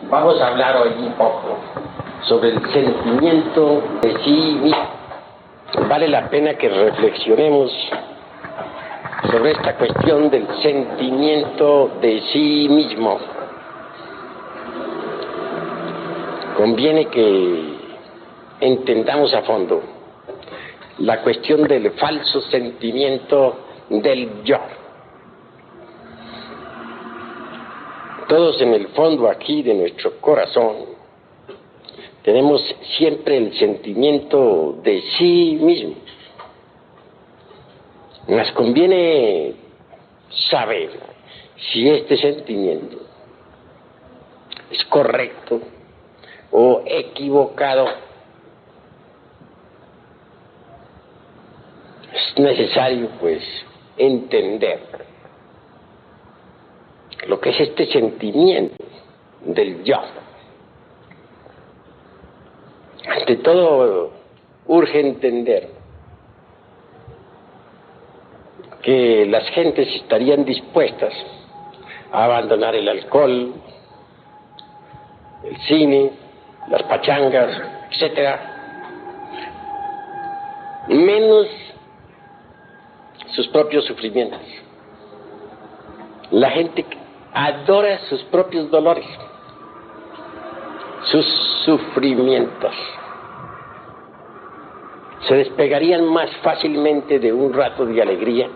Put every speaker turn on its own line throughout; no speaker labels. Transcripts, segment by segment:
Vamos a hablar hoy un poco sobre el sentimiento de sí mismo. Vale la pena que reflexionemos sobre esta cuestión del sentimiento de sí mismo. Conviene que entendamos a fondo la cuestión del falso sentimiento del yo. Todos en el fondo aquí de nuestro corazón tenemos siempre el sentimiento de sí mismo. Nos conviene saber si este sentimiento es correcto o equivocado. Es necesario, pues, entender lo que es este sentimiento del yo. Ante todo, urge entender que las gentes estarían dispuestas a abandonar el alcohol, el cine, las pachangas, etcétera, menos sus propios sufrimientos. La gente adora sus propios dolores, sus sufrimientos. Se despegarían más fácilmente de un rato de alegría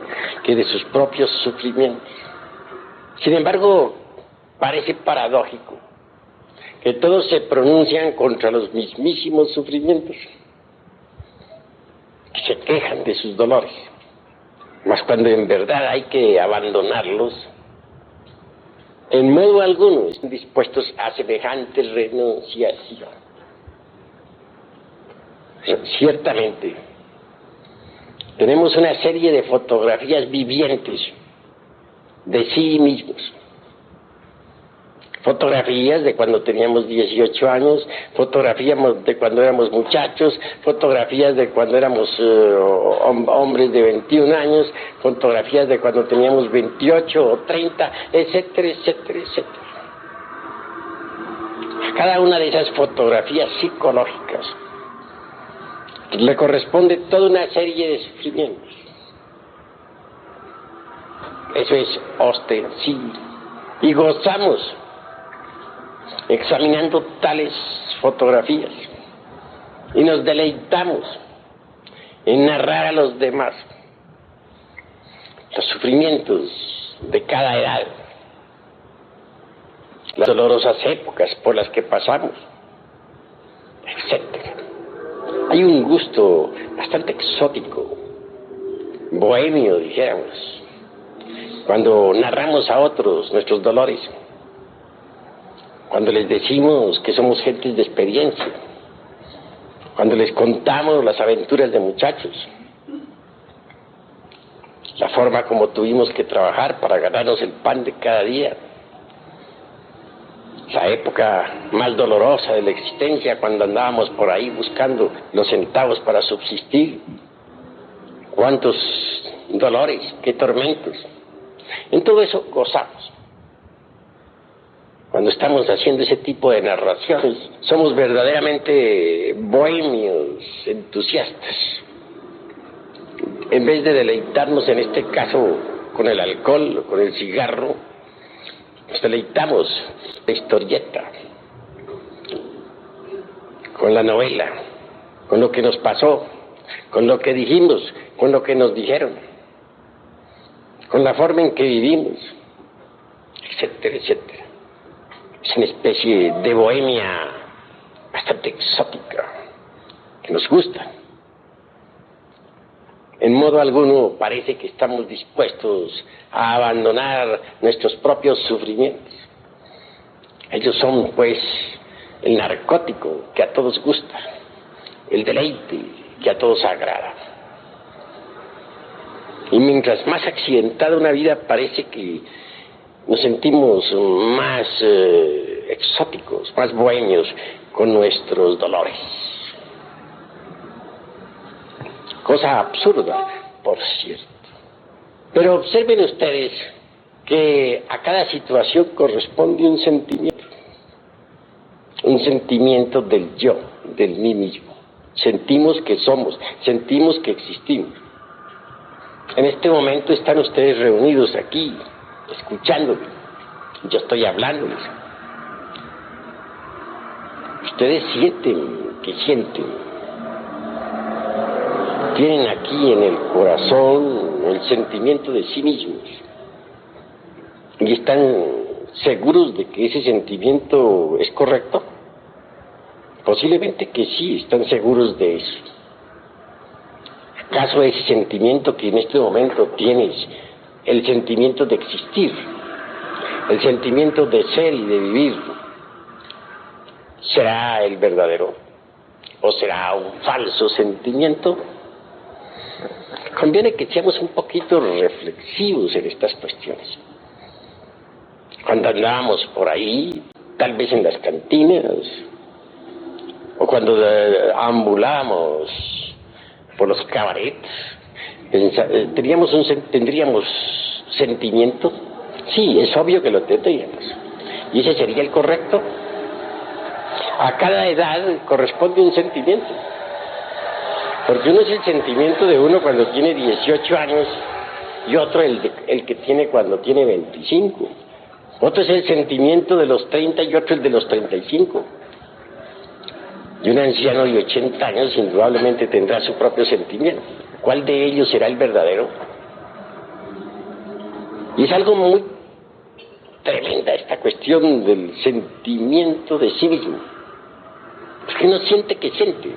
que de sus propios sufrimientos. Sin embargo, parece paradójico que todos se pronuncian contra los mismísimos sufrimientos, que se quejan de sus dolores, mas cuando en verdad hay que abandonarlos, en modo alguno están dispuestos a semejante renunciación. Ciertamente, tenemos una serie de fotografías vivientes de sí mismos. Fotografías de cuando teníamos 18 años, fotografías de cuando éramos muchachos, fotografías de cuando éramos hombres de 21 años, fotografías de cuando teníamos 28 o 30, etcétera, etcétera, etcétera. A cada una de esas fotografías psicológicas le corresponde toda una serie de sufrimientos. Eso es ostensible. Y gozamos examinando tales fotografías y nos deleitamos en narrar a los demás los sufrimientos de cada edad, las dolorosas épocas por las que pasamos, etcétera. Hay un gusto bastante exótico, bohemio, dijéramos, cuando narramos a otros nuestros dolores, cuando les decimos que somos gentes de experiencia, cuando les contamos las aventuras de muchachos, la forma como tuvimos que trabajar para ganarnos el pan de cada día, la época más dolorosa de la existencia, cuando andábamos por ahí buscando los centavos para subsistir. Cuántos dolores, qué tormentos. En todo eso gozamos. Cuando estamos haciendo ese tipo de narraciones, somos verdaderamente bohemios, entusiastas. En vez de deleitarnos, en este caso, con el alcohol, con el cigarro, nos deleitamos la historieta, con la novela, con lo que nos pasó, con lo que dijimos, con lo que nos dijeron, con la forma en que vivimos, etcétera, etcétera. Es una especie de bohemia bastante exótica que nos gusta. En modo alguno parece que estamos dispuestos a abandonar nuestros propios sufrimientos. Ellos son, pues, el narcótico que a todos gusta, el deleite que a todos agrada. Y mientras más accidentada una vida, parece que nos sentimos más exóticos, más bohemios con nuestros dolores. Cosa absurda, por cierto. Pero observen ustedes que a cada situación corresponde un sentimiento. un sentimiento del yo, del mí mismo. Sentimos que somos, sentimos que existimos. En este momento están ustedes reunidos aquí, escuchándome. Yo estoy hablándoles. Ustedes sienten que sienten. Tienen aquí en el corazón el sentimiento de sí mismos. Y están seguros de que ese sentimiento es correcto. Posiblemente que sí, están seguros de eso. ¿Acaso ese sentimiento que en este momento tienes, el sentimiento de existir, el sentimiento de ser y de vivir, será el verdadero? ¿O será un falso sentimiento? Conviene que seamos un poquito reflexivos en estas cuestiones. Cuando andábamos por ahí, tal vez en las cantinas, o cuando ambulamos por los cabarets, ¿tendríamos sentimiento? Sí, es obvio que lo tendríamos. ¿Y ese sería el correcto? A cada edad corresponde un sentimiento. Porque uno es el sentimiento de uno cuando tiene 18 años y otro el que tiene cuando tiene 25. Otro es el sentimiento de los 30 y otro el de los 35. Y un anciano de 80 años indudablemente tendrá su propio sentimiento. ¿Cuál de ellos será el verdadero? Y es algo muy tremenda esta cuestión del sentimiento de sí mismo. Porque uno siente que siente,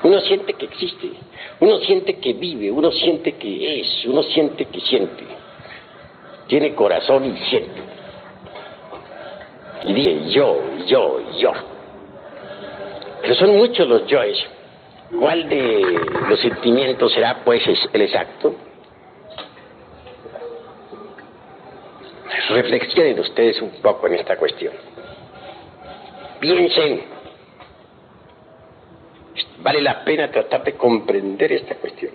uno siente que existe, uno siente que vive, uno siente que es, uno siente que siente. Tiene corazón y siente. Y dice yo. Pero son muchos los yoes. ¿Cuál de los sentimientos será pues el exacto? Reflexionen ustedes un poco en esta cuestión. Piensen. Vale la pena tratar de comprender esta cuestión.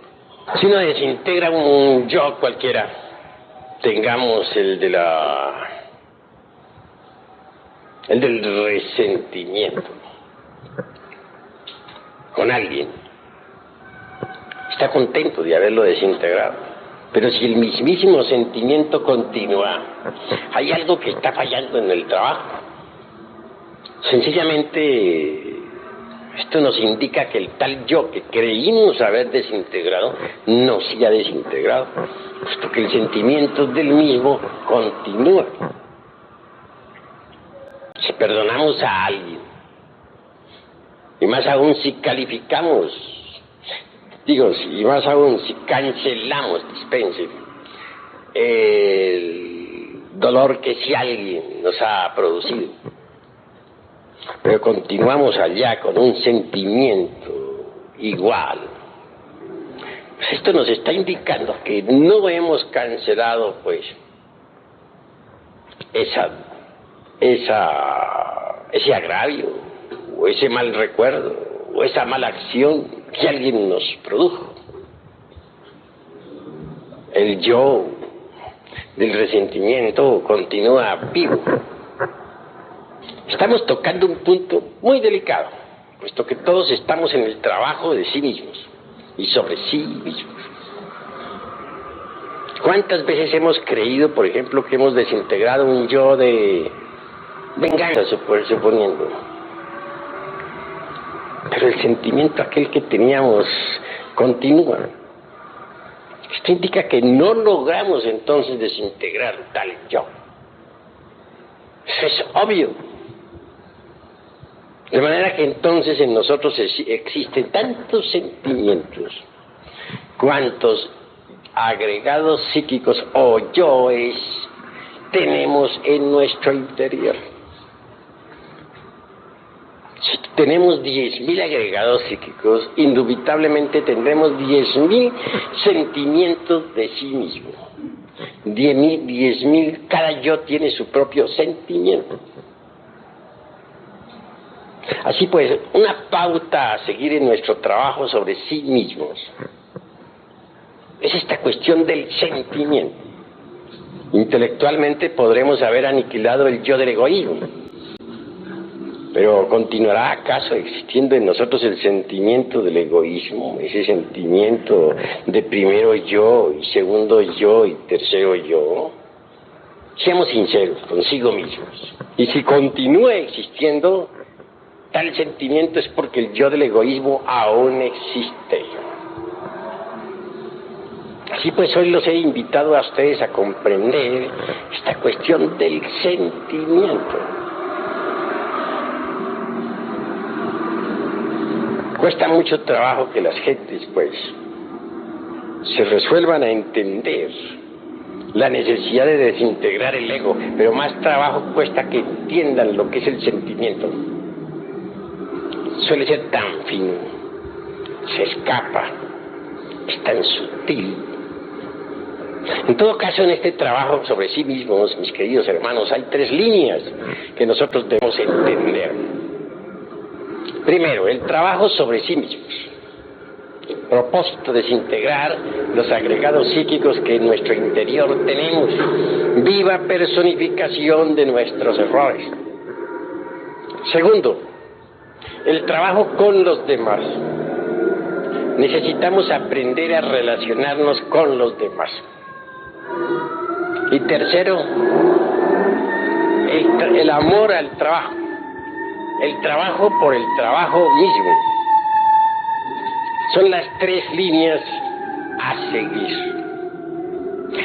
Si uno desintegra un yo cualquiera, tengamos el del resentimiento con alguien, está contento de haberlo desintegrado, pero si el mismísimo sentimiento continúa, hay algo que está fallando en el trabajo. Sencillamente esto nos indica que el tal yo que creímos haber desintegrado no se ha desintegrado, puesto que el sentimiento del mismo continúa. Si perdonamos a alguien, y más aún si calificamos, y más aún si cancelamos, dispensen, el dolor que si alguien nos ha producido, pero continuamos allá con un sentimiento igual, pues esto nos está indicando que no hemos cancelado pues ese agravio, o ese mal recuerdo, o esa mala acción que alguien nos produjo. El yo del resentimiento continúa vivo. Estamos tocando un punto muy delicado, puesto que todos estamos en el trabajo de sí mismos y sobre sí mismos. ¿Cuántas veces hemos creído, por ejemplo, que hemos desintegrado un yo de venganza, suponiendo? Pero el sentimiento aquel que teníamos continúa. Esto indica que no logramos entonces desintegrar tal yo. Eso es obvio. De manera que entonces en nosotros existen tantos sentimientos, cuantos agregados psíquicos o yoes tenemos en nuestro interior. Si tenemos 10.000 agregados psíquicos, indubitablemente tendremos 10.000 sentimientos de sí mismo. 10.000, cada yo tiene su propio sentimiento. Así pues, una pauta a seguir en nuestro trabajo sobre sí mismos es esta cuestión del sentimiento. Intelectualmente podremos haber aniquilado el yo del egoísmo. Pero ¿continuará acaso existiendo en nosotros el sentimiento del egoísmo? Ese sentimiento de primero yo, y segundo yo, y tercero yo. Seamos sinceros consigo mismos. Y si continúa existiendo tal sentimiento es porque el yo del egoísmo aún existe. Así pues, hoy los he invitado a ustedes a comprender esta cuestión del sentimiento. Cuesta mucho trabajo que las gentes, pues, se resuelvan a entender la necesidad de desintegrar el ego, pero más trabajo cuesta que entiendan lo que es el sentimiento. Suele ser tan fino, se escapa, es tan sutil. En todo caso, en este trabajo sobre sí mismos, mis queridos hermanos, hay 3 líneas que nosotros debemos entender. Primero, el trabajo sobre sí mismos. Propósito, desintegrar los agregados psíquicos que en nuestro interior tenemos. Viva personificación de nuestros errores. Segundo, el trabajo con los demás. Necesitamos aprender a relacionarnos con los demás. Y tercero, el amor al trabajo. El trabajo por el trabajo mismo. Son las 3 líneas a seguir.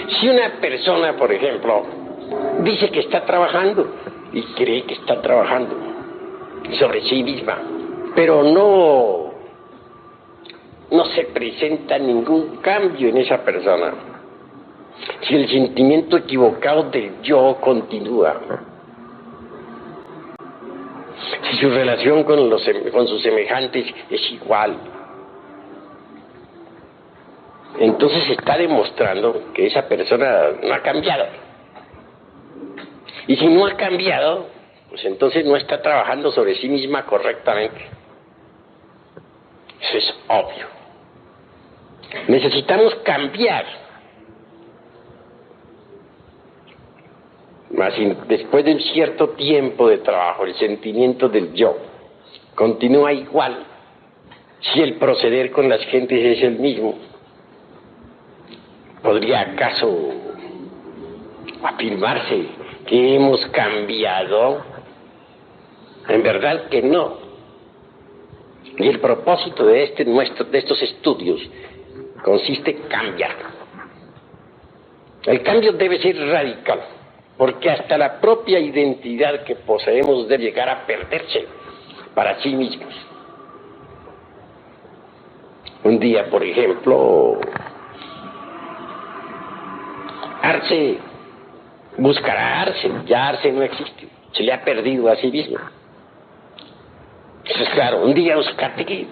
Si una persona, por ejemplo, dice que está trabajando y cree que está trabajando sobre sí misma, pero no se presenta ningún cambio en esa persona, si el sentimiento equivocado del yo continúa, si su relación con sus semejantes es igual, entonces está demostrando que esa persona no ha cambiado. Y si no ha cambiado, pues entonces no está trabajando sobre sí misma correctamente. Eso es obvio. Necesitamos cambiar. Mas después de un cierto tiempo de trabajo, el sentimiento del yo continúa igual. Si el proceder con las gentes es el mismo, ¿podría acaso afirmarse que hemos cambiado? En verdad que no. Y el propósito de estos estudios consiste en cambiar. El cambio debe ser radical, porque hasta la propia identidad que poseemos debe llegar a perderse para sí mismos. Un día, por ejemplo, Arce buscará a Arce, ya Arce no existe, se le ha perdido a sí mismo. Eso es claro. Un día Uzcategui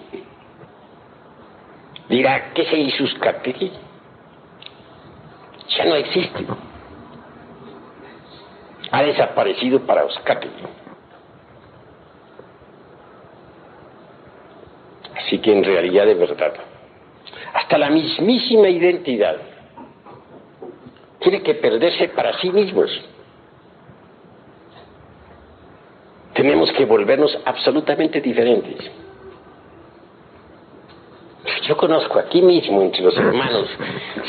dirá, ¿qué se hizo Uzcategui? Ya no existe. Ha desaparecido para Uzcategui. Así que en realidad, de verdad, hasta la mismísima identidad tiene que perderse para sí mismos. Tenemos que volvernos absolutamente diferentes. Yo conozco aquí mismo, entre los hermanos,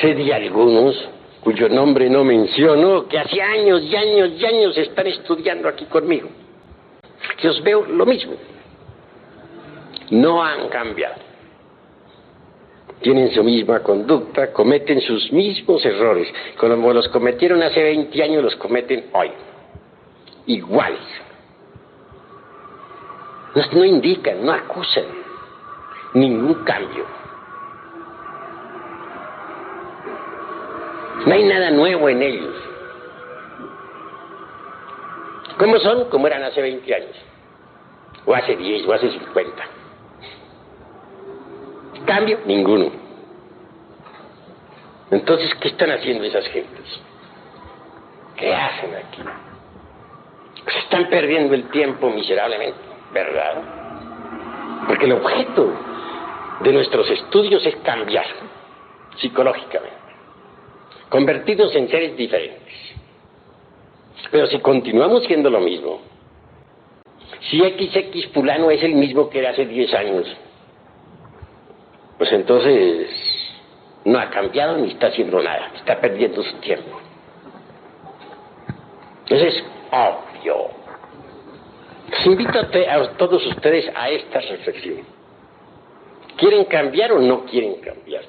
sé de algunos cuyo nombre no menciono, que hace años y años y años están estudiando aquí conmigo. Yo os veo lo mismo. No han cambiado. Tienen su misma conducta, cometen sus mismos errores. Como los cometieron hace 20 años, los cometen hoy. Iguales. No indican, no acusan ningún cambio. No hay nada nuevo en ellos. ¿Cómo son? Como eran hace 20 años. O hace 10, o hace 50. Cambio, ninguno. Entonces, ¿qué están haciendo esas gentes? ¿Qué hacen aquí? Se están perdiendo el tiempo miserablemente, ¿verdad? Porque el objeto de nuestros estudios es cambiar psicológicamente, convertirnos en seres diferentes. Pero si continuamos siendo lo mismo, Si XX fulano es el mismo que era hace 10 años, pues entonces no ha cambiado ni está haciendo nada, está perdiendo su tiempo. Eso es obvio. Les invito a todos ustedes a esta reflexión. ¿Quieren cambiar o no quieren cambiar?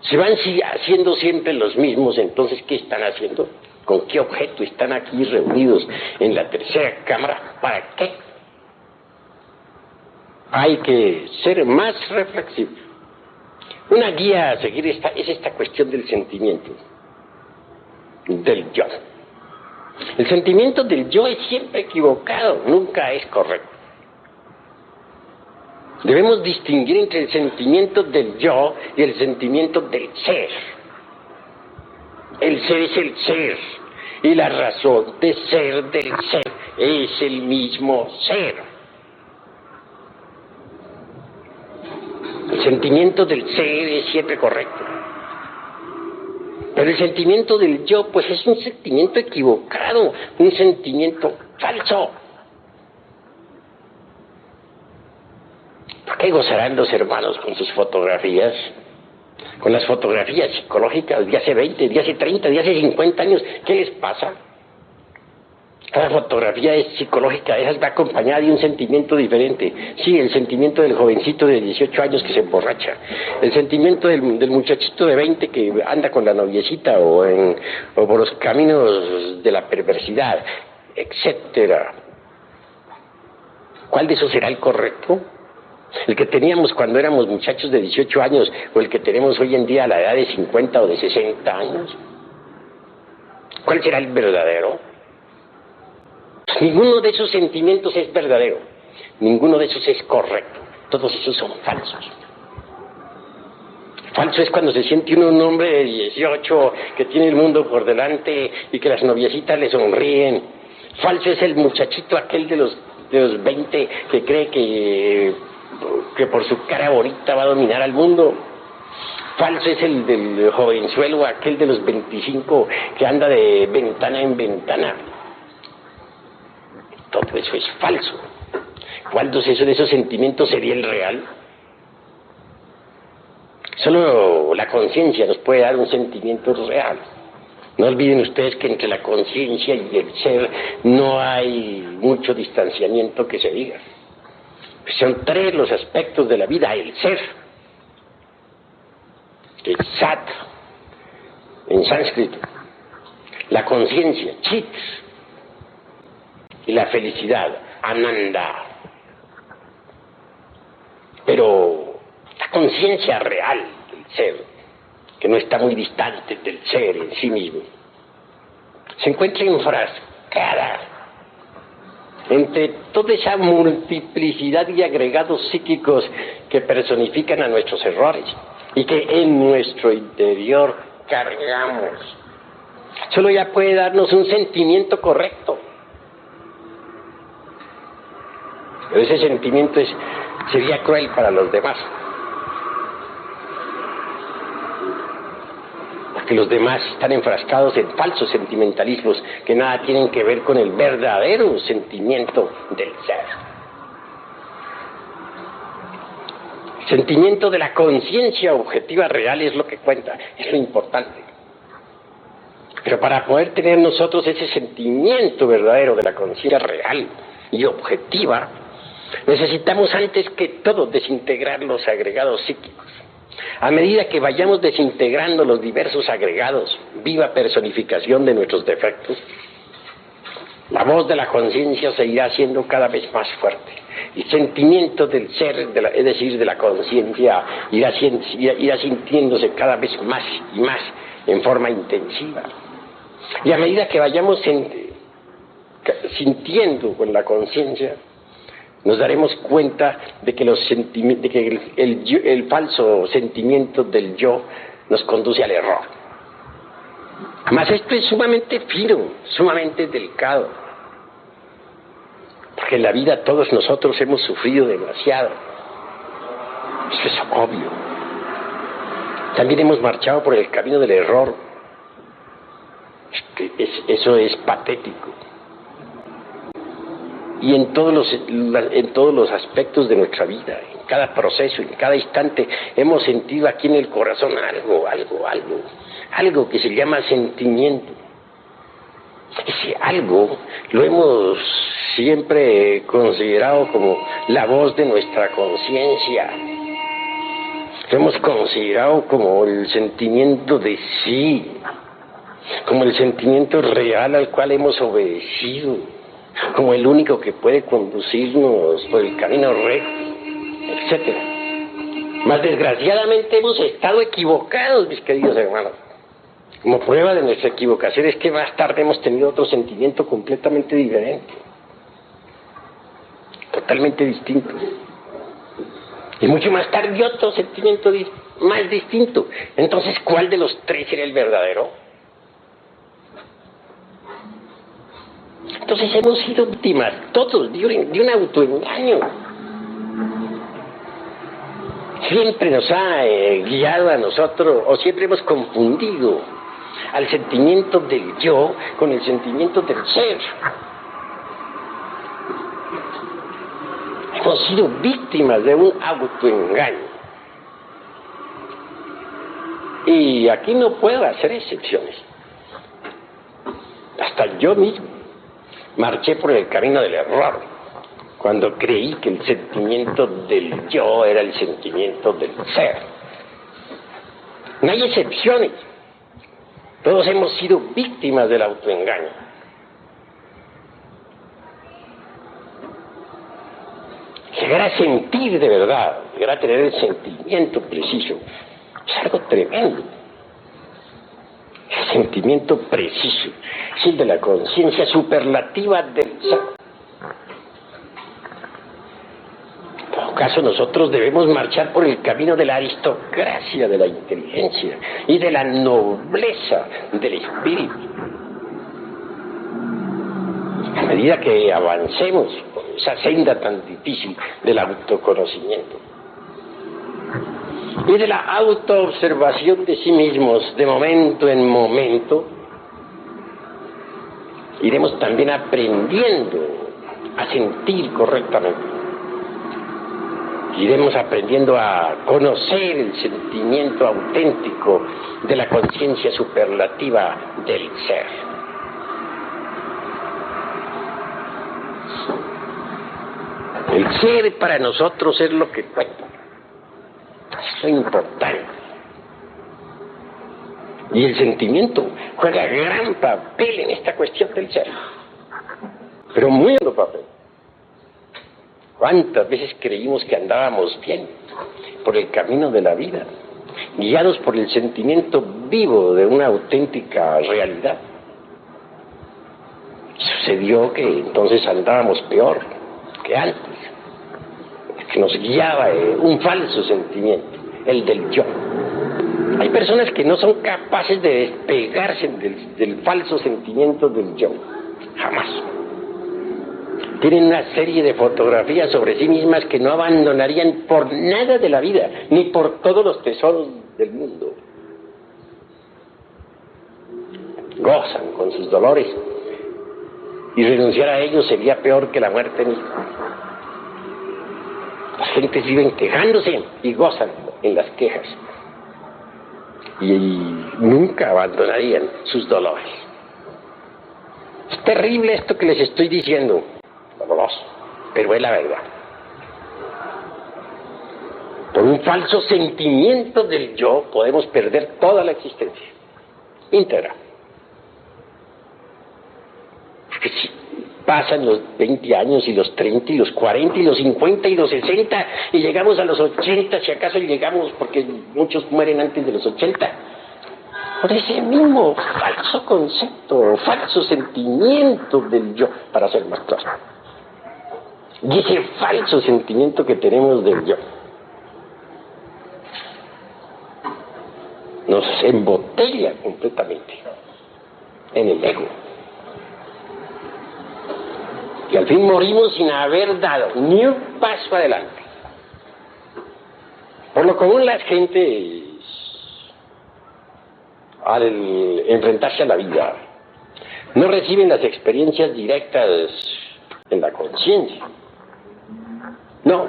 Si van haciendo siempre los mismos, entonces ¿qué están haciendo? ¿Con qué objeto están aquí reunidos en la tercera cámara? ¿Para qué? Hay que ser más reflexivos. Una guía a seguir es esta cuestión del sentimiento, del yo. El sentimiento del yo es siempre equivocado, nunca es correcto. Debemos distinguir entre el sentimiento del yo y el sentimiento del ser. El ser es el ser, y la razón de ser del ser es el mismo ser. El sentimiento del ser es siempre correcto. Pero el sentimiento del yo, pues es un sentimiento equivocado, un sentimiento falso. ¿Por qué gozarán los hermanos con sus fotografías? Con las fotografías psicológicas de hace 20, de hace 30, de hace 50 años. ¿Qué les pasa? Cada fotografía es psicológica, esa va acompañada de un sentimiento diferente. Sí, el sentimiento del jovencito de 18 años que se emborracha, el sentimiento del muchachito de 20 que anda con la noviecita o por los caminos de la perversidad, etcétera. ¿Cuál de esos será el correcto? ¿El que teníamos cuando éramos muchachos de 18 años o el que tenemos hoy en día a la edad de 50 o de 60 años? ¿Cuál será el verdadero? Ninguno de esos sentimientos es verdadero, ninguno de esos es correcto, todos esos son falsos. Falso es cuando se siente uno un hombre de 18 que tiene el mundo por delante y que las noviecitas le sonríen. Falso es el muchachito aquel de los 20 que cree que por su cara bonita va a dominar al mundo. Falso es el del jovenzuelo aquel de los 25 que anda de ventana en ventana. Todo eso es falso. ¿Cuál de esos sentimientos sería el real? Solo la conciencia nos puede dar un sentimiento real. No olviden ustedes que entre la conciencia y el ser no hay mucho distanciamiento que se diga. Son tres los aspectos de la vida: el ser, el sat, en sánscrito, la conciencia, chit, y la felicidad, ananda. Pero la conciencia real del ser, que no está muy distante del ser en sí mismo, se encuentra enfrascada entre toda esa multiplicidad de agregados psíquicos que personifican a nuestros errores y que en nuestro interior cargamos. Solo ella puede darnos un sentimiento correcto. Pero ese sentimiento sería cruel para los demás. Porque los demás están enfrascados en falsos sentimentalismos que nada tienen que ver con el verdadero sentimiento del ser. El sentimiento de la conciencia objetiva real es lo que cuenta, es lo importante. Pero para poder tener nosotros ese sentimiento verdadero de la conciencia real y objetiva, necesitamos antes que todo desintegrar los agregados psíquicos. A medida que vayamos desintegrando los diversos agregados, viva personificación de nuestros defectos, la voz de la conciencia se irá haciendo cada vez más fuerte. El sentimiento del ser, es decir, de la conciencia, irá sintiéndose cada vez más y más en forma intensiva. Y a medida que vayamos sintiendo con la conciencia, nos daremos cuenta de que, el falso sentimiento del yo nos conduce al error. Mas esto es sumamente fino, sumamente delicado, porque en la vida todos nosotros hemos sufrido demasiado. Eso es obvio. También hemos marchado por el camino del error. Eso es patético. y en todos los aspectos de nuestra vida, en cada proceso, en cada instante, hemos sentido aquí en el corazón algo que se llama sentimiento. Ese algo lo hemos siempre considerado como la voz de nuestra conciencia. Lo hemos considerado como el sentimiento de sí, como el sentimiento real al cual hemos obedecido, como el único que puede conducirnos por el camino recto, etc. Mas desgraciadamente hemos estado equivocados, mis queridos hermanos. Como prueba de nuestra equivocación es que más tarde hemos tenido otro sentimiento completamente diferente, totalmente distinto. Y mucho más tarde otro sentimiento más distinto. Entonces, ¿cuál de los tres era el verdadero? Entonces hemos sido víctimas todos de un autoengaño. Siempre nos ha guiado a nosotros, o siempre hemos confundido al sentimiento del yo con el sentimiento del ser. Hemos sido víctimas de un autoengaño. Y aquí no puedo hacer excepciones. Hasta yo mismo marché por el camino del error cuando creí que el sentimiento del yo era el sentimiento del ser. No hay excepciones. Todos hemos sido víctimas del autoengaño. Llegar a sentir de verdad, llegar a tener el sentimiento preciso, es algo tremendo. El sentimiento preciso, es el de la conciencia superlativa del ser. En todo caso, nosotros debemos marchar por el camino de la aristocracia de la inteligencia y de la nobleza del espíritu. A medida que avancemos por esa senda tan difícil del autoconocimiento y de la autoobservación de sí mismos de momento en momento, iremos también aprendiendo a sentir correctamente. Iremos aprendiendo a conocer el sentimiento auténtico de la conciencia superlativa del ser. El ser para nosotros es lo que cuenta, es lo importante. Y el sentimiento juega gran papel en esta cuestión del ser, pero muy en papel. ¿Cuántas veces creímos que andábamos bien por el camino de la vida, guiados por el sentimiento vivo de una auténtica realidad? Sucedió que entonces andábamos peor que antes, que nos guiaba un falso sentimiento, el del yo. Hay personas que no son capaces de despegarse del falso sentimiento del yo, jamás. Tienen una serie de fotografías sobre sí mismas que no abandonarían por nada de la vida, ni por todos los tesoros del mundo. Gozan con sus dolores, y renunciar a ellos sería peor que la muerte misma. Las gentes viven quejándose y gozan en las quejas, y nunca abandonarían sus dolores. Es terrible esto que les estoy diciendo, pero es la verdad. Por un falso sentimiento del yo podemos perder toda la existencia íntegra. Porque si pasan los 20 años y los 30 y los 40 y los 50 y los 60 y llegamos a los 80, si acaso llegamos, porque muchos mueren antes de los 80, por ese mismo falso concepto, falso sentimiento del yo, para ser más claro. Y ese falso sentimiento que tenemos del yo nos embotella completamente en el ego. Y al fin morimos sin haber dado ni un paso adelante. Por lo común las gentes, al enfrentarse a la vida, no reciben las experiencias directas en la conciencia. No,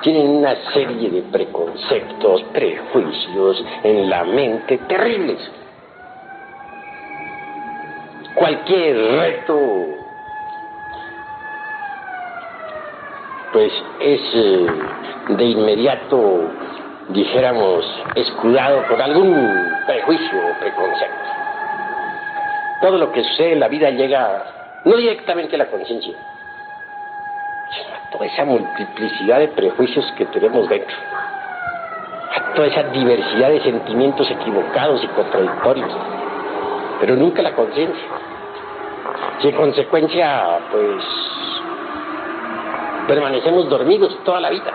tienen una serie de preconceptos, prejuicios en la mente terribles. Cualquier reto, pues es de inmediato, dijéramos, escudado por algún prejuicio o preconcepto. Todo lo que sucede en la vida llega no directamente a la conciencia, sino a toda esa multiplicidad de prejuicios que tenemos dentro, a toda esa diversidad de sentimientos equivocados y contradictorios, pero nunca la conciencia. Y en consecuencia, pues, permanecemos dormidos toda la vida.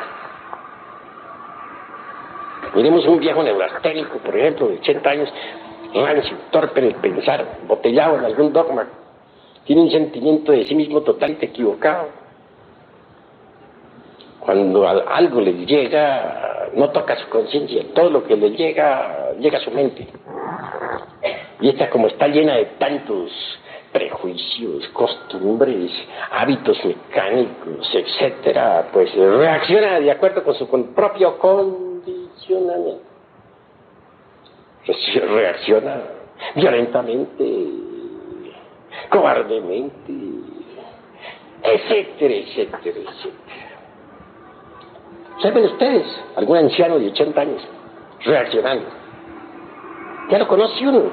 Miremos un viejo neurasténico, por ejemplo, de 80 años, rancio, torpe en el pensar, botellado en algún dogma, tiene un sentimiento de sí mismo totalmente equivocado. Cuando algo les llega, no toca su conciencia, todo lo que les llega, llega a su mente. Y esta, como está llena de tantos prejuicios, costumbres, hábitos mecánicos, etcétera, pues reacciona de acuerdo con su propio condicionamiento. Reacciona violentamente, cobardemente, etcétera, etcétera, etcétera. ¿Saben ustedes algún anciano de 80 años reaccionando? Ya lo conoce uno,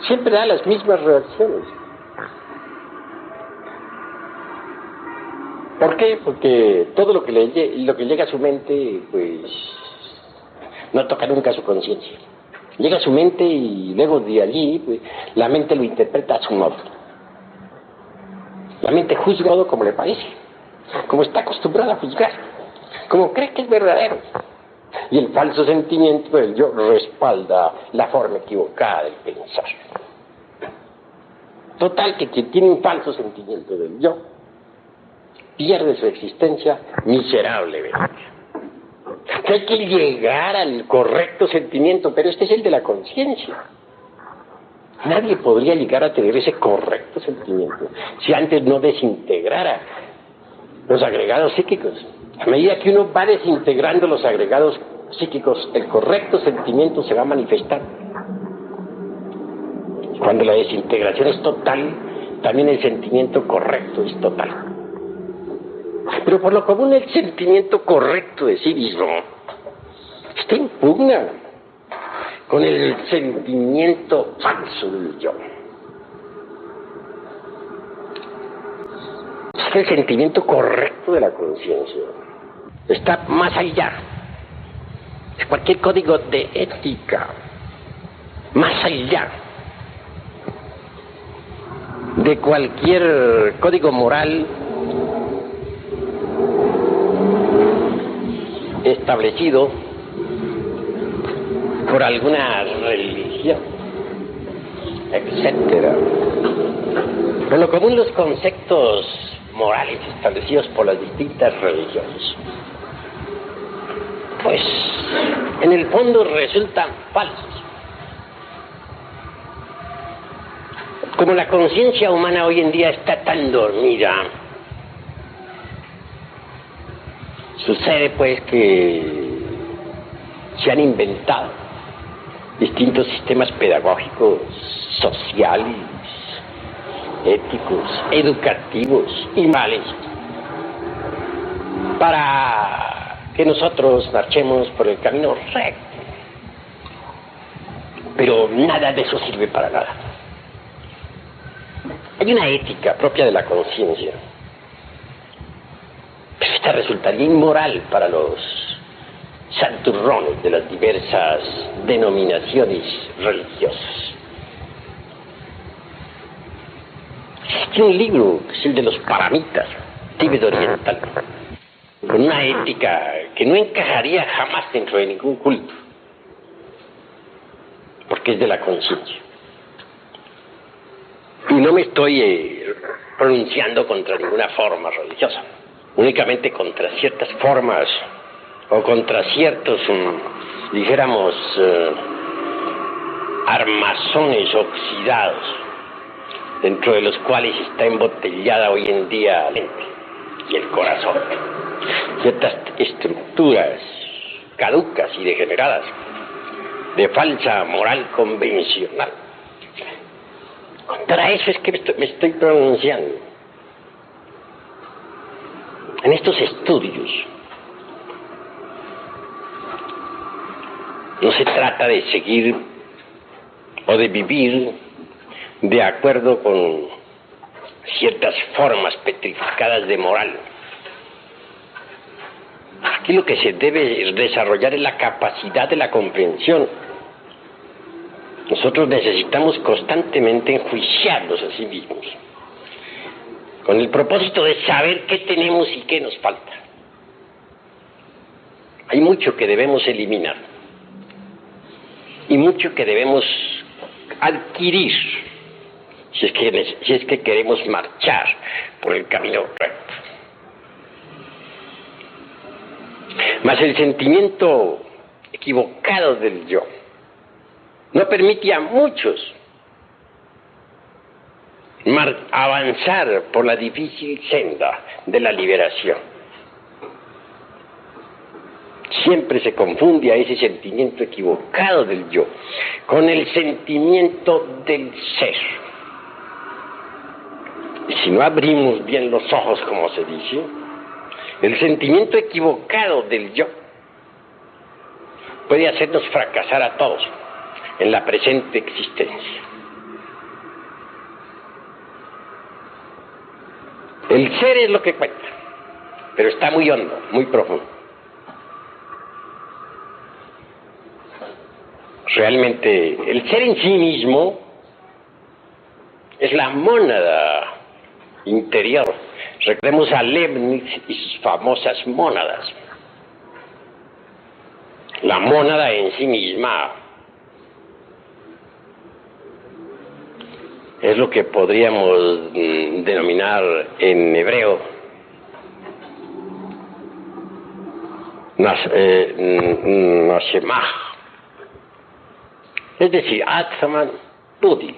siempre da las mismas reacciones. ¿Por qué? Porque todo lo que llega a su mente, pues, no toca nunca su conciencia. Llega a su mente y luego de allí, pues, la mente lo interpreta a su modo. La mente juzga todo como le parece, como está acostumbrada a juzgar, como cree que es verdadero. Y el falso sentimiento del yo respalda la forma equivocada del pensar. Total, que quien tiene un falso sentimiento del yo pierde su existencia miserablemente. Hay que llegar al correcto sentimiento, pero este es el de la conciencia. Nadie podría llegar a tener ese correcto sentimiento si antes no desintegrara los agregados psíquicos. A medida que uno va desintegrando los agregados psíquicos, el correcto sentimiento se va a manifestar. Cuando la desintegración es total, también el sentimiento correcto es total. Pero por lo común el sentimiento correcto de sí mismo está en pugna con el sentimiento falso del yo. Es que el sentimiento correcto de la conciencia está más allá de cualquier código de ética, más allá de cualquier código moral establecido por alguna religión, etcétera. Por lo común los conceptos morales establecidos por las distintas religiones, pues en el fondo resultan falsos. Como la conciencia humana hoy en día está tan dormida, sucede pues que se han inventado distintos sistemas pedagógicos, sociales, éticos, educativos y morales para que nosotros marchemos por el camino recto. Pero nada de eso sirve para nada. Hay una ética propia de la conciencia, pero esta resultaría inmoral para los santurrones de las diversas denominaciones religiosas. Existe un libro que es el de los paramitas, Tíbet oriental, con una ética que no encajaría jamás dentro de ningún culto, porque es de la conciencia. Y no me estoy pronunciando contra ninguna forma religiosa, únicamente contra ciertas formas o contra ciertos, dijéramos, armazones oxidados dentro de los cuales está embotellada hoy en día la mente y el corazón. Ciertas estructuras caducas y degeneradas de falsa moral convencional. Contra eso es que me estoy pronunciando. En estos estudios no se trata de seguir o de vivir de acuerdo con ciertas formas petrificadas de moral. Aquí lo que se debe desarrollar es la capacidad de la comprensión. Nosotros necesitamos constantemente enjuiciarnos a sí mismos, con el propósito de saber qué tenemos y qué nos falta. Hay mucho que debemos eliminar y mucho que debemos adquirir si es que queremos marchar por el camino recto. Mas el sentimiento equivocado del yo no permite a muchos avanzar por la difícil senda de la liberación. Siempre se confunde a ese sentimiento equivocado del yo con el sentimiento del ser. Y si no abrimos bien los ojos, como se dice, el sentimiento equivocado del yo puede hacernos fracasar a todos en la presente existencia. El ser es lo que cuenta, pero está muy hondo, muy profundo. Realmente, el ser en sí mismo es la mónada interior. Recordemos a Leibniz y sus famosas mónadas. La mónada en sí misma es lo que podríamos denominar en hebreo Nashemah, es decir, Atman Budi.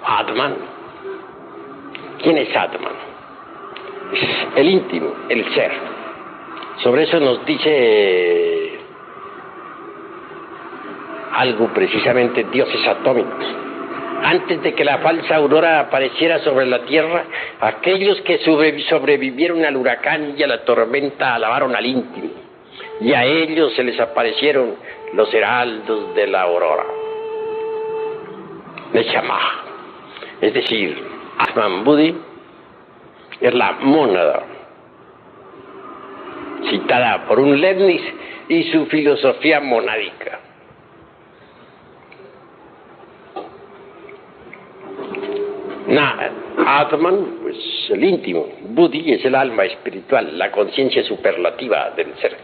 Atman, ¿quién es Atman? Es el íntimo, el ser. Sobre eso nos dice algo precisamente dioses atómicos. Antes de que la falsa aurora apareciera sobre la tierra, aquellos que sobrevivieron al huracán y a la tormenta alabaron al íntimo, y a ellos se les aparecieron los heraldos de la aurora. Neshama, es decir, Atman Budi es la mónada citada por un Leibniz y su filosofía monádica. Atman, pues el íntimo. Budi es el alma espiritual, la conciencia superlativa del ser.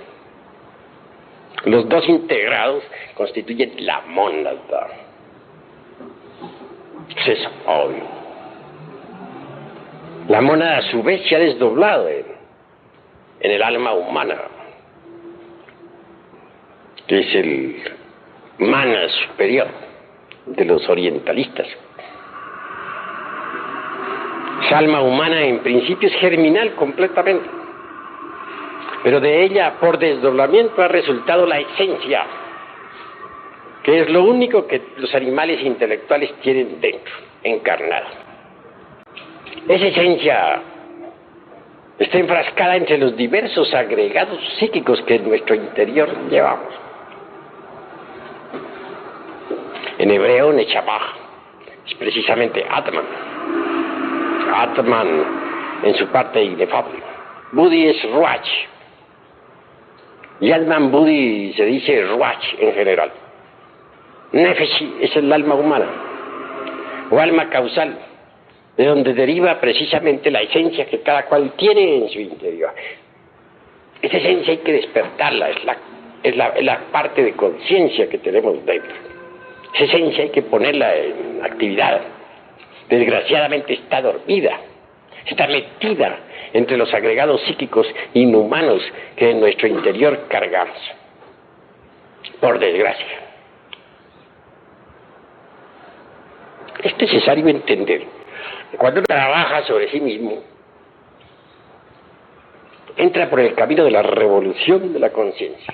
Los dos integrados constituyen la mónada. Eso es obvio. La mónada a su vez se ha desdoblado en el alma humana, que es el mana superior de los orientalistas. Esa alma humana en principio es germinal completamente, pero de ella por desdoblamiento ha resultado la esencia, que es lo único que los animales intelectuales tienen dentro, encarnada. Esa esencia está enfrascada entre los diversos agregados psíquicos que en nuestro interior llevamos. En hebreo, Nechamah es precisamente Atman. Atman en su parte inefable. Budi es Ruach. Y Atman Budi se dice Ruach en general. Nefesh es el alma humana, o alma causal, de donde deriva precisamente la esencia que cada cual tiene en su interior. Esa esencia hay que despertarla, es la parte de conciencia que tenemos dentro. Esa esencia hay que ponerla en actividad. Desgraciadamente está dormida, está metida entre los agregados psíquicos inhumanos que en nuestro interior cargamos, por desgracia. Es necesario entender que cuando uno trabaja sobre sí mismo, entra por el camino de la revolución de la conciencia.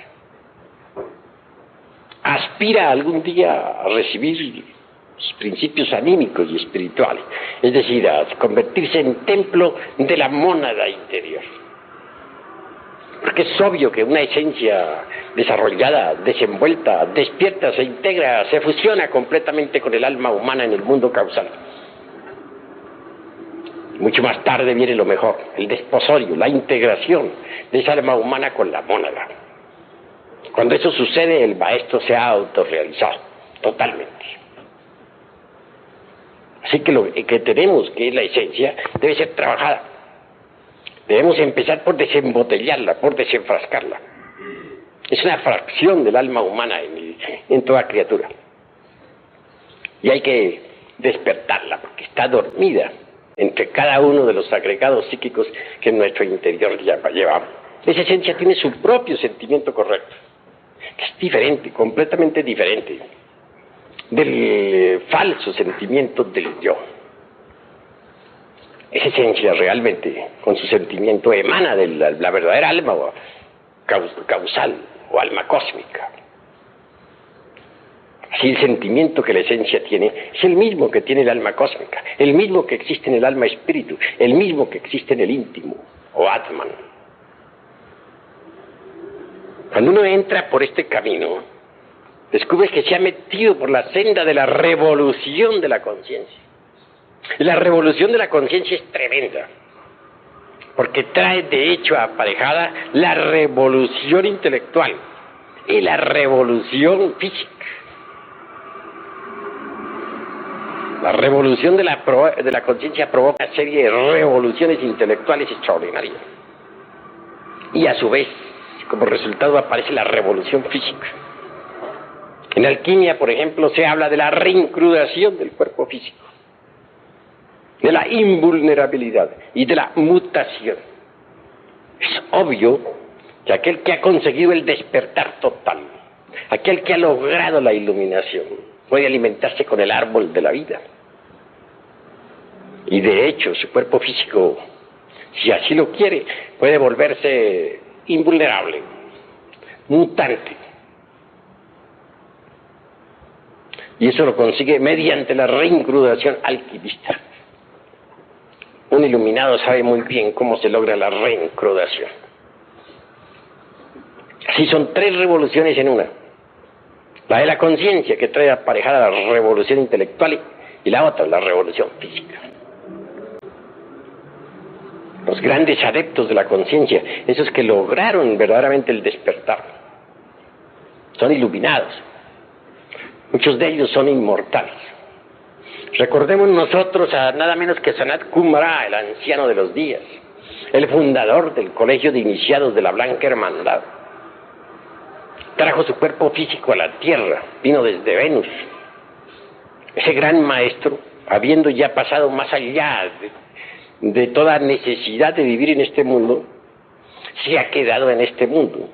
Aspira algún día a recibir los principios anímicos y espirituales, es decir, a convertirse en templo de la mónada interior. Porque es obvio que una esencia desarrollada, desenvuelta, despierta, se integra, se fusiona completamente con el alma humana en el mundo causal. Mucho más tarde viene lo mejor, el desposorio, la integración de esa alma humana con la mónada. Cuando eso sucede, el maestro se ha autorrealizado totalmente. Así que lo que tenemos, que es la esencia, debe ser trabajada. Debemos empezar por desembotellarla, por desenfrascarla. Es una fracción del alma humana en toda criatura. Y hay que despertarla, porque está dormida entre cada uno de los agregados psíquicos que en nuestro interior llevamos. Esa esencia tiene su propio sentimiento correcto, que es diferente, completamente diferente del falso sentimiento del yo. Esa esencia realmente, con su sentimiento, emana de la verdadera alma causal o alma cósmica. Así el sentimiento que la esencia tiene es el mismo que tiene el alma cósmica, el mismo que existe en el alma espíritu, el mismo que existe en el íntimo o Atman. Cuando uno entra por este camino, descubre que se ha metido por la senda de la revolución de la conciencia. La revolución de la conciencia es tremenda, porque trae de hecho aparejada la revolución intelectual y la revolución física. La revolución de la conciencia provoca una serie de revoluciones intelectuales extraordinarias. Y a su vez, como resultado, aparece la revolución física. En alquimia, por ejemplo, se habla de la reincrudación del cuerpo físico, de la invulnerabilidad y de la mutación. Es obvio que aquel que ha conseguido el despertar total, aquel que ha logrado la iluminación, puede alimentarse con el árbol de la vida. Y de hecho, su cuerpo físico, si así lo quiere, puede volverse invulnerable, mutante. Y eso lo consigue mediante la reincrudación alquimista. Un iluminado sabe muy bien cómo se logra la reincrudación. Así son tres revoluciones en una. La de la conciencia, que trae aparejada la revolución intelectual, y la otra, la revolución física. Los grandes adeptos de la conciencia, esos que lograron verdaderamente el despertar, son iluminados. Muchos de ellos son inmortales. Recordemos nosotros a nada menos que Sanat Kumara, el anciano de los días, el fundador del Colegio de Iniciados de la Blanca Hermandad. Trajo su cuerpo físico a la Tierra, vino desde Venus. Ese gran maestro, habiendo ya pasado más allá de toda necesidad de vivir en este mundo, se ha quedado en este mundo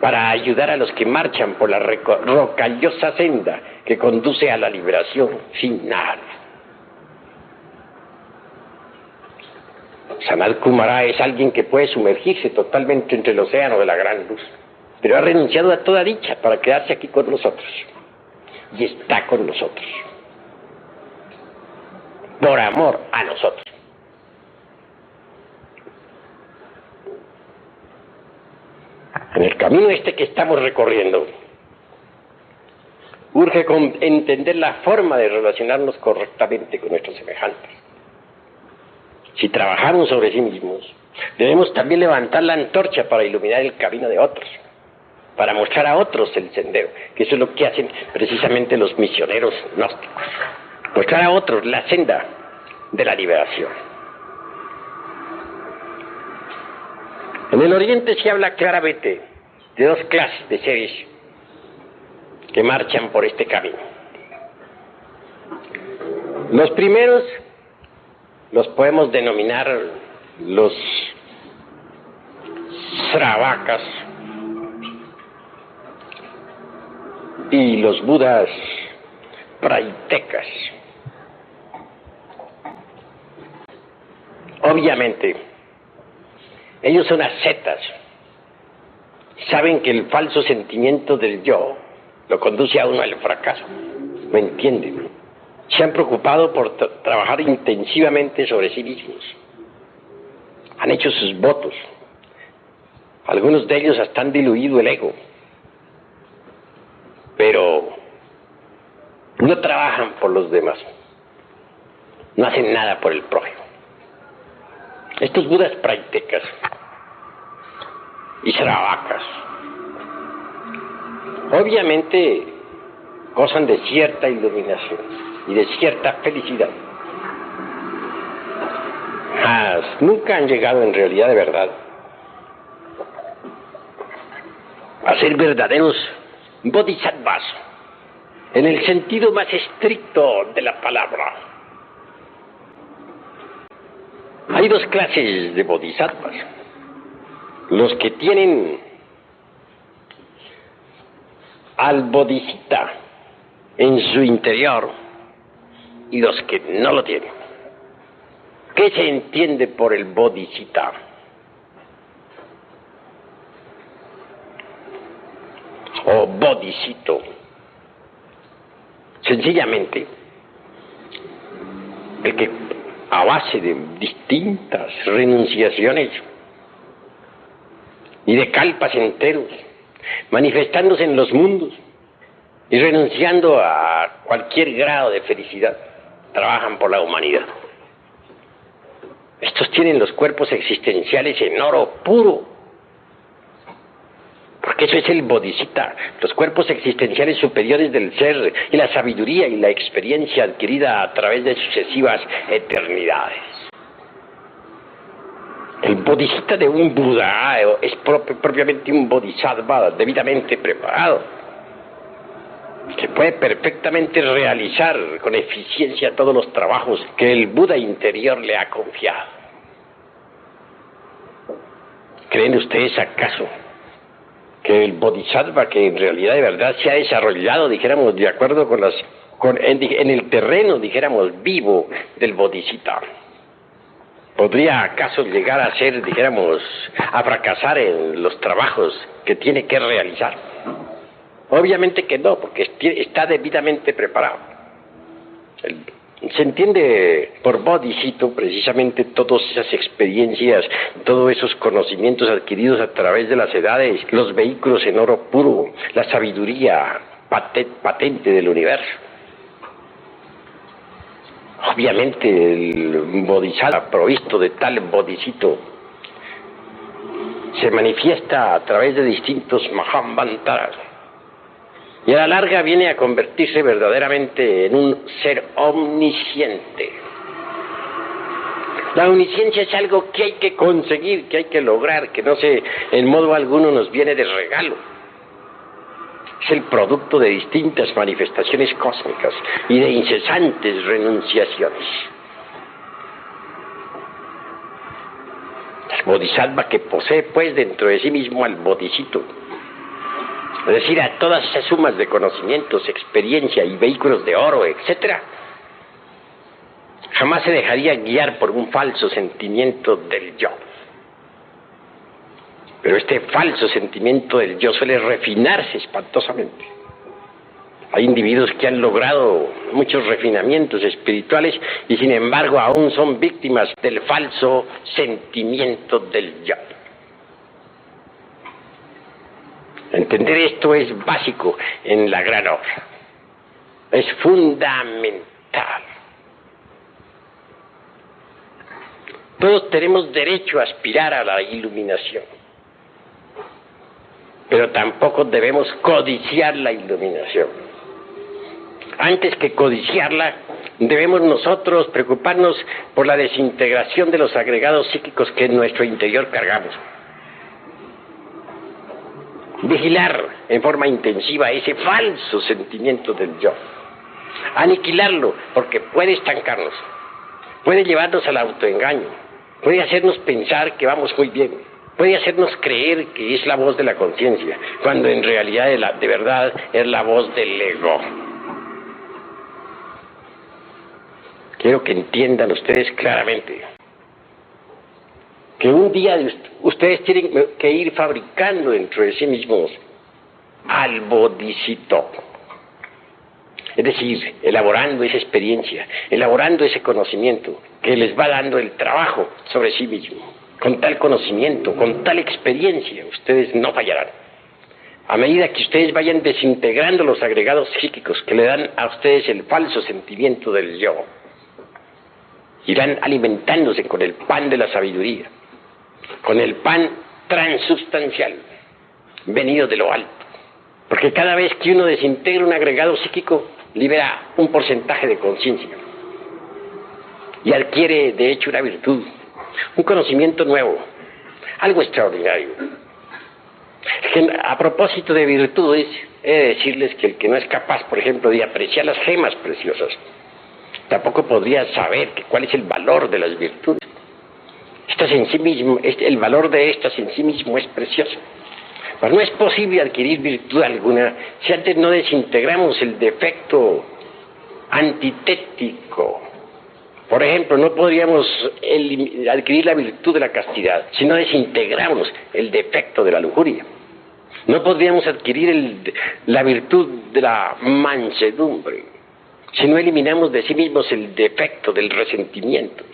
para ayudar a los que marchan por la rocallosa senda que conduce a la liberación final. Sanat Kumara es alguien que puede sumergirse totalmente entre el océano de la gran luz, pero ha renunciado a toda dicha para quedarse aquí con nosotros, y está con nosotros, por amor a nosotros. En el camino que estamos recorriendo, urge entender la forma de relacionarnos correctamente con nuestros semejantes. Si trabajamos sobre sí mismos, debemos también levantar la antorcha para iluminar el camino de otros, para mostrar a otros el sendero, que eso es lo que hacen precisamente los misioneros gnósticos, mostrar a otros la senda de la liberación. En el Oriente se habla claramente de dos clases de seres que marchan por este camino. Los primeros los podemos denominar los Sravakas y los Budas Praitecas. Obviamente, ellos son ascetas. Saben que el falso sentimiento del yo lo conduce a uno al fracaso. ¿Me entienden? Se han preocupado por trabajar intensivamente sobre sí mismos. Han hecho sus votos. Algunos de ellos hasta han diluido el ego. Pero no trabajan por los demás. No hacen nada por el prójimo. Estos budas praitecas y sravacas obviamente gozan de cierta iluminación y de cierta felicidad. Nunca han llegado en realidad de verdad a ser verdaderos bodhisattvas en el sentido más estricto de la palabra. Hay dos clases de bodhisattvas: los que tienen al bodhisattva en su interior y los que no lo tienen. ¿Qué se entiende por el bodhisattva? O bodhisattva. Sencillamente, el que a base de distintas renunciaciones y de kalpas enteros, manifestándose en los mundos y renunciando a cualquier grado de felicidad, trabajan por la humanidad. Estos tienen los cuerpos existenciales en oro puro, porque eso es el bodhisattva, los cuerpos existenciales superiores del ser y la sabiduría y la experiencia adquirida a través de sucesivas eternidades. El bodhisattva de un Buda es propiamente un bodhisattva debidamente preparado, que puede perfectamente realizar con eficiencia todos los trabajos que el Buda interior le ha confiado. ¿Creen ustedes acaso que el bodhisattva, que en realidad de verdad se ha desarrollado, dijéramos, de acuerdo en el terreno, dijéramos, vivo del bodhisattva, podría acaso llegar a ser, dijéramos, a fracasar en los trabajos que tiene que realizar? Obviamente que no, porque está debidamente preparado. Se entiende por bodhisattva precisamente todas esas experiencias, todos esos conocimientos adquiridos a través de las edades, los vehículos en oro puro, la sabiduría patente del universo. Obviamente el bodhisattva provisto de tal bodhisattva se manifiesta a través de distintos mahamantaras y a la larga viene a convertirse verdaderamente en un ser omnisciente. La omnisciencia es algo que hay que conseguir, que hay que lograr, que no se, en modo alguno nos viene de regalo. Es el producto de distintas manifestaciones cósmicas y de incesantes renunciaciones. El bodhisattva que posee pues dentro de sí mismo al bodhisattva, es decir, a todas esas sumas de conocimientos, experiencia y vehículos de oro, etc., jamás se dejaría guiar por un falso sentimiento del yo. Pero este falso sentimiento del yo suele refinarse espantosamente. Hay individuos que han logrado muchos refinamientos espirituales y sin embargo aún son víctimas del falso sentimiento del yo. Entender esto es básico en la gran obra. Es fundamental. Todos tenemos derecho a aspirar a la iluminación, pero tampoco debemos codiciar la iluminación. Antes que codiciarla, debemos nosotros preocuparnos por la desintegración de los agregados psíquicos que en nuestro interior cargamos. Vigilar en forma intensiva ese falso sentimiento del yo. Aniquilarlo, porque puede estancarnos, puede llevarnos al autoengaño, puede hacernos pensar que vamos muy bien, puede hacernos creer que es la voz de la conciencia, cuando en realidad de verdad es la voz del ego. Quiero que entiendan ustedes claramente que un día ustedes tienen que ir fabricando dentro de sí mismos al bodhisattva. Es decir, elaborando esa experiencia, elaborando ese conocimiento que les va dando el trabajo sobre sí mismo. Con tal conocimiento, con tal experiencia, ustedes no fallarán. A medida que ustedes vayan desintegrando los agregados psíquicos que le dan a ustedes el falso sentimiento del yo, irán alimentándose con el pan de la sabiduría, con el pan transubstancial, venido de lo alto. Porque cada vez que uno desintegra un agregado psíquico, libera un porcentaje de conciencia y adquiere de hecho una virtud, un conocimiento nuevo, algo extraordinario. A propósito de virtudes, he de decirles que el que no es capaz, por ejemplo, de apreciar las gemas preciosas, tampoco podría saber cuál es el valor de las virtudes. Estas en sí mismo, el valor de estas en sí mismo es precioso. Pero no es posible adquirir virtud alguna si antes no desintegramos el defecto antitético. Por ejemplo, no podríamos adquirir la virtud de la castidad si no desintegramos el defecto de la lujuria. No podríamos adquirir la virtud de la mansedumbre si no eliminamos de sí mismos el defecto del resentimiento.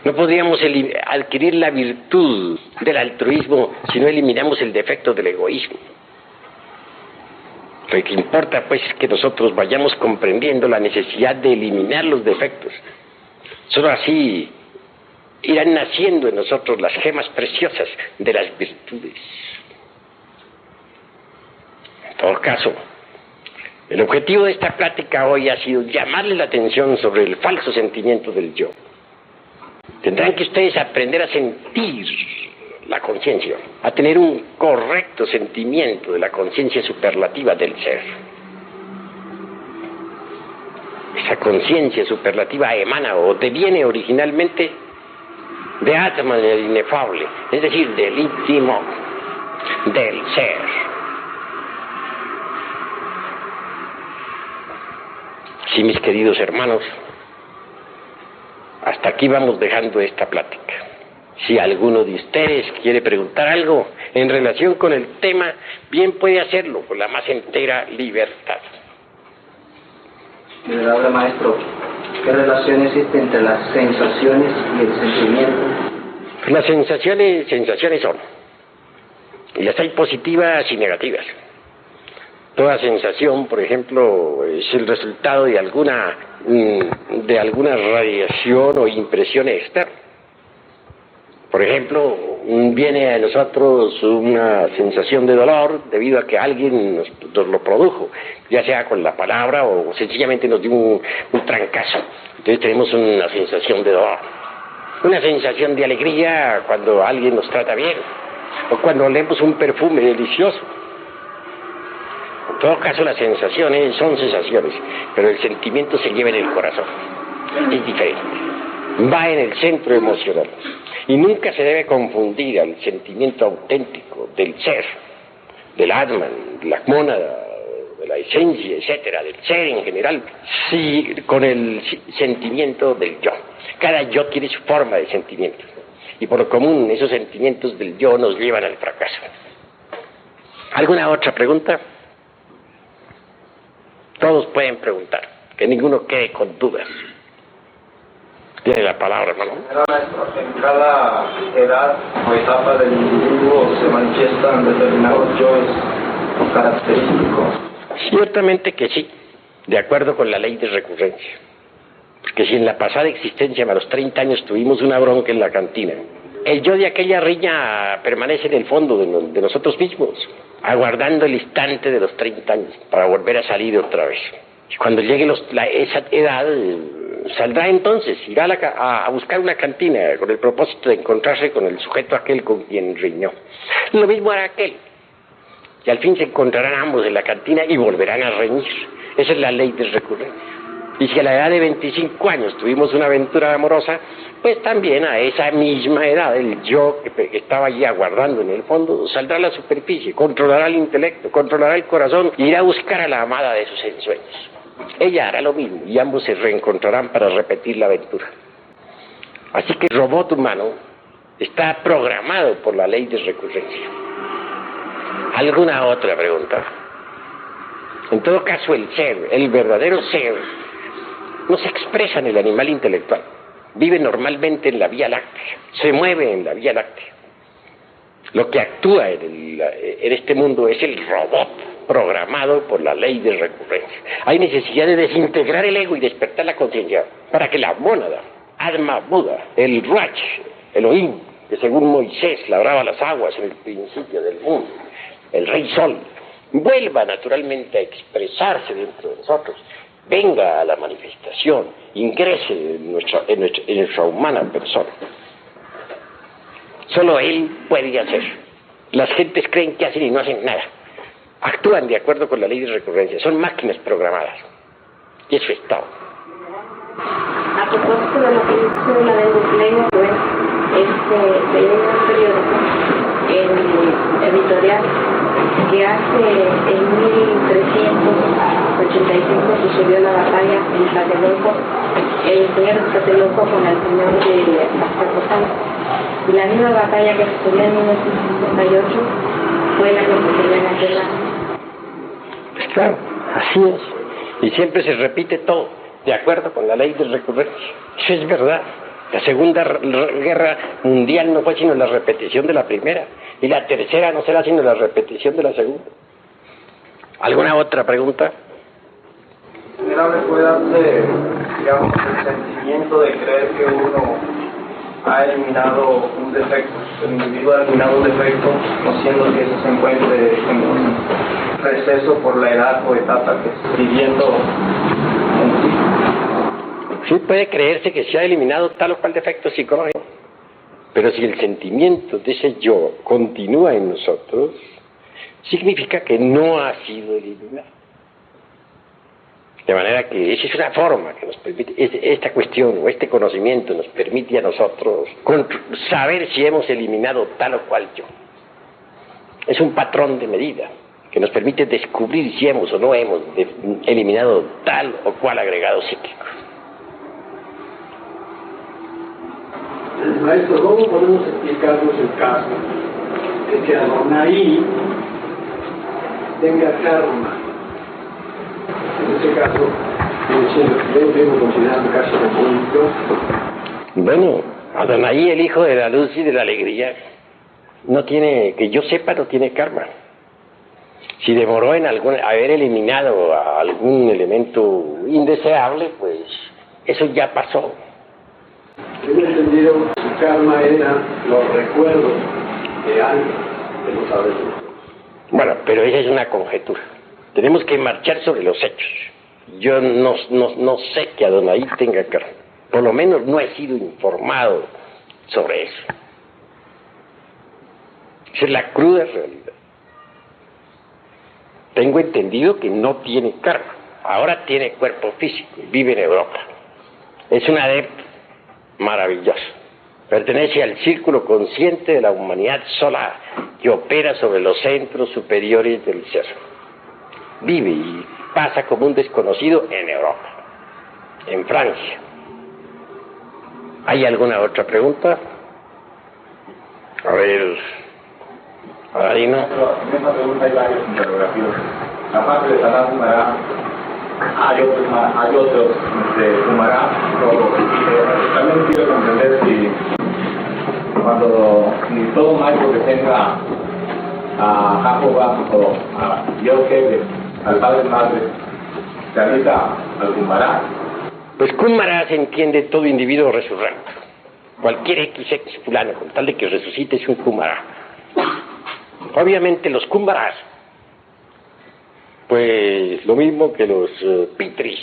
No podríamos adquirir la virtud del altruismo si no eliminamos el defecto del egoísmo. Lo que importa pues es que nosotros vayamos comprendiendo la necesidad de eliminar los defectos. Solo así irán naciendo en nosotros las gemas preciosas de las virtudes. En todo caso, el objetivo de esta plática hoy ha sido llamarles la atención sobre el falso sentimiento del yo. Tendrán que ustedes aprender a sentir la conciencia, a tener un correcto sentimiento de la conciencia superlativa del ser. Esa conciencia superlativa emana o deviene originalmente de Atman, el inefable, es decir, del íntimo, del ser. Sí, mis queridos hermanos, hasta aquí vamos dejando esta plática. Si alguno de ustedes quiere preguntar algo en relación con el tema, bien puede hacerlo con la más entera libertad.
Venerable maestro, ¿qué relación existe entre las sensaciones y el sentimiento?
Las sensaciones son, y las hay positivas y negativas. Toda sensación, por ejemplo, es el resultado de alguna radiación o impresión externa. Por ejemplo, viene a nosotros una sensación de dolor debido a que alguien nos lo produjo, ya sea con la palabra o sencillamente nos dio un trancazo. Entonces tenemos una sensación de dolor. Una sensación de alegría cuando alguien nos trata bien, o cuando olemos un perfume delicioso. En todo caso, las sensaciones son sensaciones, pero el sentimiento se lleva en el corazón. Es diferente. Va en el centro emocional. Y nunca se debe confundir al sentimiento auténtico del ser, del Atman, de la mónada, de la esencia, etcétera, del ser en general, sí, con el sentimiento del yo. Cada yo tiene su forma de sentimiento. Y por lo común, esos sentimientos del yo nos llevan al fracaso. ¿Alguna otra pregunta? Todos pueden preguntar, que ninguno quede con dudas. Tiene la palabra, hermano.
En cada edad o etapa del individuo se manifiestan determinados yoes característicos.
Ciertamente que sí, de acuerdo con la ley de recurrencia. Porque si en la pasada existencia, a los 30 años, tuvimos una bronca en la cantina, el yo de aquella riña permanece en el fondo de nosotros mismos, aguardando el instante de los 30 años para volver a salir otra vez. Y cuando llegue esa edad, saldrá entonces, irá a buscar una cantina con el propósito de encontrarse con el sujeto aquel con quien riñó. Lo mismo hará aquel. Y al fin se encontrarán ambos en la cantina y volverán a reñir. Esa es la ley de recurrencia. Y si a la edad de 25 años tuvimos una aventura amorosa, pues también a esa misma edad el yo que estaba allí aguardando en el fondo saldrá a la superficie, controlará el intelecto, controlará el corazón y irá a buscar a la amada de sus ensueños. Ella hará lo mismo y ambos se reencontrarán para repetir la aventura. Así que el robot humano está programado por la ley de recurrencia. ¿Alguna otra pregunta? En todo caso, el ser, el verdadero ser, no se expresa en el animal intelectual. Vive normalmente en la Vía Láctea, se mueve en la Vía Láctea. Lo que actúa en este mundo es el robot programado por la ley de recurrencia. Hay necesidad de desintegrar el ego y despertar la conciencia para que la mónada, Atma Buda, el Ruach, Elohim, que según Moisés labraba las aguas en el principio del mundo, el Rey Sol, vuelva naturalmente a expresarse dentro de nosotros, venga a la manifestación, ingrese en nuestra humana persona. Solo Él puede hacer. Las gentes creen que hacen y no hacen nada. Actúan de acuerdo con la ley de recurrencia. Son máquinas programadas. Y eso es todo.
A propósito de lo que dice de la deducción, pues, leí en un periódico, en editorial, que en 1385 sucedió la batalla en Tlatelolco, el señor Tlatelolco con el señor de Azcapotzalco. Y la misma batalla que sucedió en 1958 fue la que sucedió en aquel año.
Pues claro, así es. Y siempre se repite todo, de acuerdo con la ley de recurrencia. Eso es verdad. La Segunda Guerra Mundial no fue sino la repetición de la primera. Y la tercera no será sino la repetición de la segunda. ¿Alguna otra pregunta?
Venerable, puede darse, digamos, el sentimiento de creer que uno ha eliminado un defecto, el individuo ha eliminado un defecto, no siendo que eso se encuentre en un receso por la edad o etapa que está viviendo en sí.
Sí puede creerse que se ha eliminado tal o cual defecto psicológico, pero si el sentimiento de ese yo continúa en nosotros, significa que no ha sido eliminado. De manera que esa es una forma que nos permite, esta cuestión o este conocimiento nos permite a nosotros saber si hemos eliminado tal o cual yo. Es un patrón de medida que nos permite descubrir si hemos o no hemos eliminado tal o cual agregado psíquico.
Maestro, ¿cómo podemos explicarnos el caso de que Adonai tenga karma? En ese caso, debemos considerar un caso de punto.
Bueno, Adonai, el hijo de la luz y de la alegría, no tiene, que yo sepa, no tiene karma. Si demoró en haber eliminado a algún elemento indeseable, pues eso ya pasó.
Tengo entendido que su karma era los recuerdos de algo que no sabemos.
Bueno, pero esa es una conjetura. Tenemos que marchar sobre los hechos. Yo no sé que Adonai tenga karma. Por lo menos no he sido informado sobre eso. Esa es la cruda realidad. Tengo entendido que no tiene karma. Ahora tiene cuerpo físico y vive en Europa. Es un adepto maravilloso. Pertenece al círculo consciente de la humanidad solar que opera sobre los centros superiores del ser. Vive y pasa como un desconocido en Europa, en Francia. ¿Hay alguna otra pregunta? A ver, ahí no.
En esta pregunta hay varios interrogativos. Aparte de Sanat Kumará, hay otros de Kumará, también quiero comprender si cuando ni todo maestro presenta a Jehová o a Dios jefe, al Padre Madre, realiza al Kumará.
Pues Kumará se entiende todo individuo resurrecto. Cualquier XX fulano, con tal de que resucite, es un Kumará. Obviamente los Kumarás, pues lo mismo que los Pitris,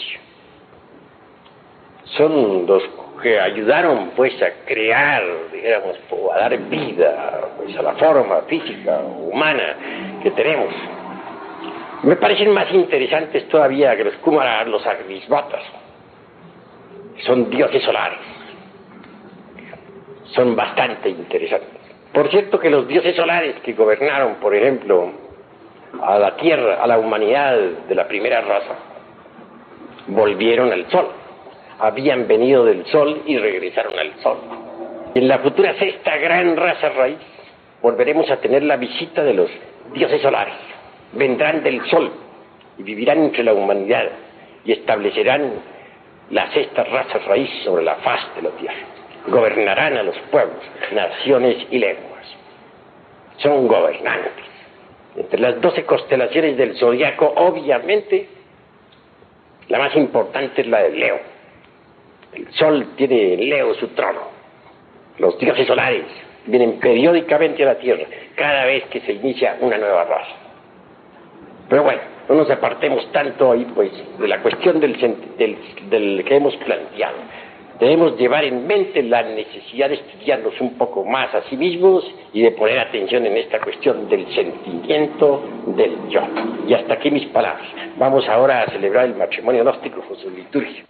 son los que ayudaron pues a crear, digamos, o a dar vida pues a la forma física, humana que tenemos. Me parecen más interesantes todavía que los Kumarás, los Agnisvatas. Son dioses solares. Son bastante interesantes. Por cierto que los dioses solares que gobernaron, por ejemplo, a la Tierra, a la humanidad de la primera raza, volvieron al Sol. Habían venido del Sol y regresaron al Sol. Y en la futura sexta gran raza raíz volveremos a tener la visita de los dioses solares. Vendrán del sol y vivirán entre la humanidad y establecerán la sexta raza raíz sobre la faz de la tierra. Gobernarán a los pueblos, naciones y lenguas. Son gobernantes. Entre las 12 constelaciones del zodiaco, obviamente, la más importante es la de Leo. El sol tiene en Leo su trono. Los dioses solares vienen periódicamente a la tierra, cada vez que se inicia una nueva raza. Pero bueno, no nos apartemos tanto ahí, pues, de la cuestión del que hemos planteado. Debemos llevar en mente la necesidad de estudiarnos un poco más a sí mismos y de poner atención en esta cuestión del sentimiento del yo. Y hasta aquí mis palabras. Vamos ahora a celebrar el matrimonio gnóstico con su liturgia.